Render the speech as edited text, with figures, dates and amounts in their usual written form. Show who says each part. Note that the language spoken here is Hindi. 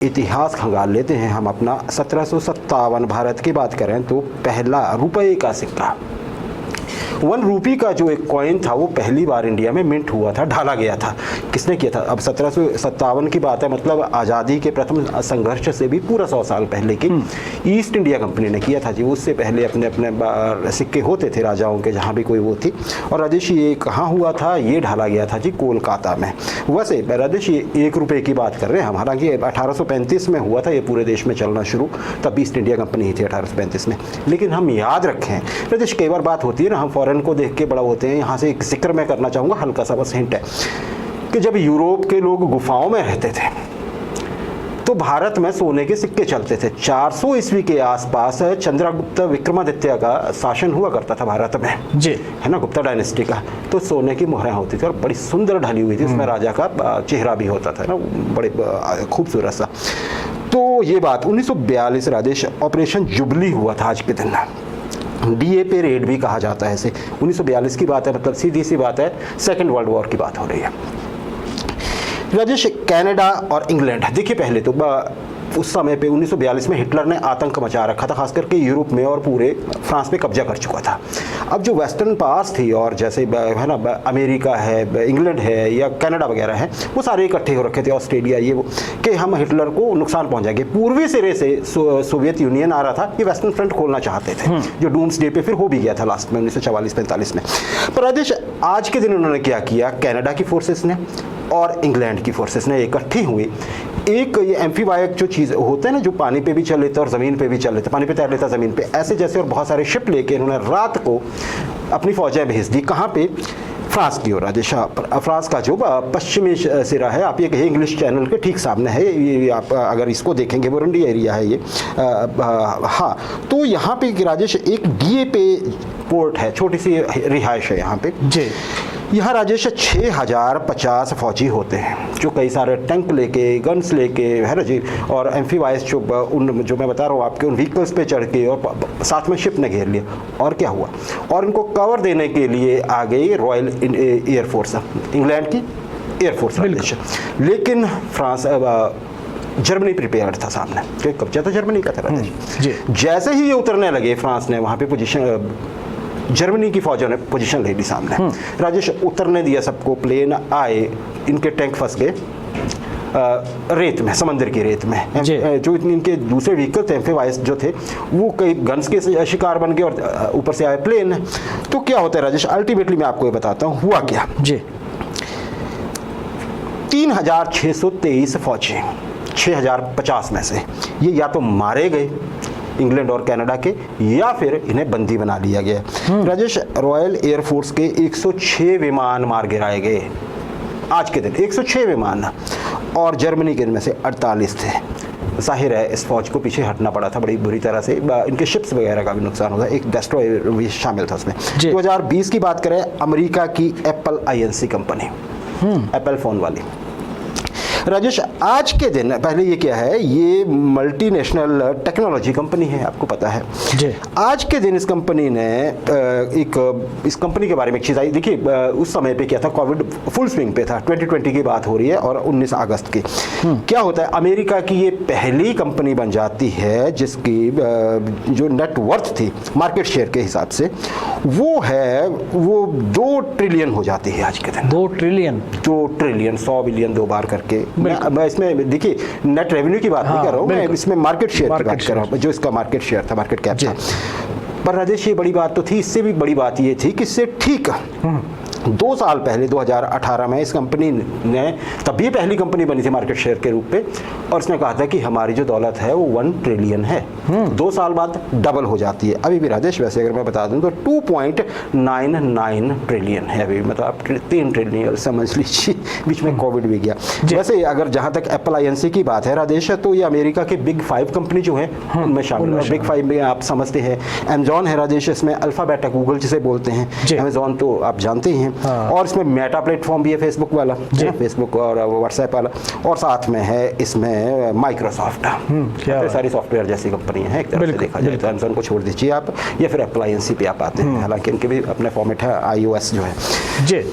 Speaker 1: इतिहास खंगाल लेते हैं हम अपना। 1757 भारत की बात करें तो पहला रुपए का सिक्का, 1 रूपी का जो एक कॉइन था वो पहली बार इंडिया में मिंट हुआ था, ढाला गया था। किसने किया था? अब 1757 की बात है, मतलब आज़ादी के प्रथम संघर्ष से भी पूरा 100 साल पहले की ईस्ट इंडिया कंपनी ने किया था जी। उससे पहले अपने अपने सिक्के होते थे राजाओं के, जहाँ भी कोई वो थी। और राजेश ये कहाँ हुआ था? ये ढाला गया था जी कोलकाता में। वैसे राजेश ये 1 रुपये की बात कर रहे हैं हम, हालांकि 1835 में हुआ था ये पूरे देश में चलना शुरू, तब ईस्ट इंडिया कंपनी ही थी 1835 में। लेकिन हम याद रखें राजेश, कई बार बात होती है ना, हम फॉरेन को देख के बड़ा होते हैं। यहाँ से एक जिक्र मैं करना चाहूँगा, हल्का सा बस हिंट है कि जब यूरोप के लोग गुफाओं में रहते थे तो भारत में सोने के सिक्के चलते थे। 400 ईस्वी के आसपास चंद्रगुप्त विक्रमादित्य का शासन हुआ करता था भारत में जी, है ना, गुप्ता डायनेस्टी का। तो सोने की मोहरें होती थी और बड़ी सुंदर ढली हुई थी, उसमें राजा का चेहरा भी होता था ना, बड़े खूबसूरत सा। तो ये बात 1942 राजेश ऑपरेशन जुबली हुआ था आज के दिन, DAP रेड भी कहा जाता है इसे। 1942 की बात है, मतलब सीधी सी बात है, सेकेंड वर्ल्ड वॉर की बात हो रही है राजेश। कनाडा और इंग्लैंड, देखिए पहले तो उस समय पे 1942 में हिटलर ने आतंक मचा रखा था, खास करके यूरोप में, और पूरे फ्रांस पे कब्जा कर चुका था। अब जो वेस्टर्न पास थी और जैसे है ना अमेरिका है, इंग्लैंड है या कनाडा वगैरह है, वो सारे इकट्ठे हो रखे थे, ऑस्ट्रेलिया ये वो, कि हम हिटलर को नुकसान पहुंचाएंगे। पूर्वी सिरे से सोवियत यूनियन आ रहा था, ये वेस्टर्न फ्रंट खोलना चाहते थे, जो डूम्सडे पे फिर हो भी गया था लास्ट में 1944-45 में। पर राजेश आज के दिन उन्होंने क्या किया, कनाडा की फोर्सेस ने और इंग्लैंड की फोर्सेस ने इकट्ठी हुई। एक ये एम्फीबायक जो चीज़ होते हैं ना, जो पानी पे भी चल लेता है और ज़मीन पे भी चल लेता है, पानी पे तैर लेता है ज़मीन पे, ऐसे जैसे, और बहुत सारे शिप लेके इन्होंने रात को अपनी फौजें भेज दी। कहाँ पे? फ्रांस की ओर राजेश। फ्रांस का जो पश्चिमी सिरा है, आप ये कहिए इंग्लिश चैनल के ठीक सामने है ये, आप अगर इसको देखेंगे बुरुंडी एरिया है ये। हाँ, तो यहाँ पे राजेश एक DAP पोर्ट है, छोटी सी रिहाइश है यहाँ पे जी। यहाँ राजेश 6050 फौजी होते हैं, जो कई सारे टैंक लेके, गन्स लेके, है ना जी, और एम्फीबाइज जो मैं बता रहा हूँ आपके, उन व्हीकल्स पे चढ़ के, और साथ में शिप ने घेर लिया। और क्या हुआ? और इनको कवर देने के लिए आ गई रॉयल एयरफोर्स, इंग्लैंड की एयरफोर्स। लेकिन फ्रांस जर्मनी प्रिपेयर्ड था सामने, क्योंकि कब्जा तो जर्मनी का था जी। जैसे ही ये उतरने लगे फ्रांस ने, वहाँ पे पोजीशन, जर्मनी की फौजों ने पोजीशन ले ली सामने। राजेश उतरने दिया सबको, प्लेन आए, इनके टैंक फंस गए रेत में, समंदर की रेत में। जो इनके दूसरे व्हीकल थे एम्फीबाइज जो थे, वो कई गन्स के शिकार बन गए, और ऊपर से आए प्लेन। तो क्या होता है राजेश, अल्टीमेटली मैं आपको ये बताता हूँ हुआ क्या जी। 3623 फौजी 6050 में से ये या तो मारे गए इंग्लैंड और कनाडा के, या फिर इन्हें बंदी बना लिया गया। राजेश रॉयल एयरफोर्स के 106 विमान मार गिराए गए आज के दिन, 106 विमान, और जर्मनी के इनमें से 48 थे। जाहिर है इस फौज को पीछे हटना पड़ा था बड़ी बुरी तरह से, इनके शिप्स वगैरह का भी नुकसान हुआ, एक डेस्ट्रॉयर भी शामिल था उसमें। 2020 की बात करें, अमेरिका की Apple INC company, Apple phone वाली राजेश, आज के दिन, पहले ये क्या है, ये मल्टीनेशनल टेक्नोलॉजी कंपनी है, आपको पता है जी। आज के दिन इस कंपनी ने इस कंपनी के बारे में एक चीज़ आई। देखिए उस समय पे क्या था, कोविड फुल स्विंग पे था, 2020 की बात हो रही है, और 19 अगस्त की। क्या होता है, अमेरिका की ये पहली कंपनी बन जाती है जिसकी जो नेटवर्थ थी मार्केट शेयर के हिसाब से, वो 2 ट्रिलियन हो जाती है आज के दिन। 2 ट्रिलियन 100 बिलियन 2 बार करके। मैं इसमें देखिए नेट रेवेन्यू की बात नहीं कर रहा हूँ, मैं इसमें मार्केट शेयर की बात कर रहा हूँ, जो इसका मार्केट शेयर था, मार्केट कैप था। पर राजेश ये बड़ी बात तो थी, इससे भी बड़ी बात ये थी कि इससे ठीक 2 साल पहले 2018 में इस कंपनी ने, तब भी पहली कंपनी बनी थी मार्केट शेयर के रूप पे, और इसने कहा था कि हमारी जो दौलत है वो 1 ट्रिलियन है। 2 साल बाद डबल हो जाती है। अभी भी राजेश वैसे अगर मैं बता दूं तो 2.99 ट्रिलियन है अभी, मतलब आप 3 ट्रिलियन समझ लीजिए, बीच में कोविड भी गया। वैसे अगर जहाँ तक एप्पल INC की बात है राजेश, तो ये अमेरिका के बिग 5 कंपनी जो है उनमें शामिल है। बिग 5 में आप समझते हैं, अमेजॉन है राजेश, इसमें अल्फाबेट है, गूगल जिसे बोलते हैं, अमेजॉन तो आप जानते ही हैं। और इसमें मेटा प्लेटफॉर्म भी है, फेसबुक वाला, फेसबुक और व्हाट्सएप वाला, और साथ में है इसमें माइक्रोसॉफ्ट, सारी सॉफ्टवेयर जैसी कंपनी है एक तरह से देखा जाए तो। अमेजॉन को छोड़ दीजिए आप, या फिर एप्पल INC पे आप आते हैं, हालांकि इनके भी अपने फॉर्मेट है iOS जो है जी।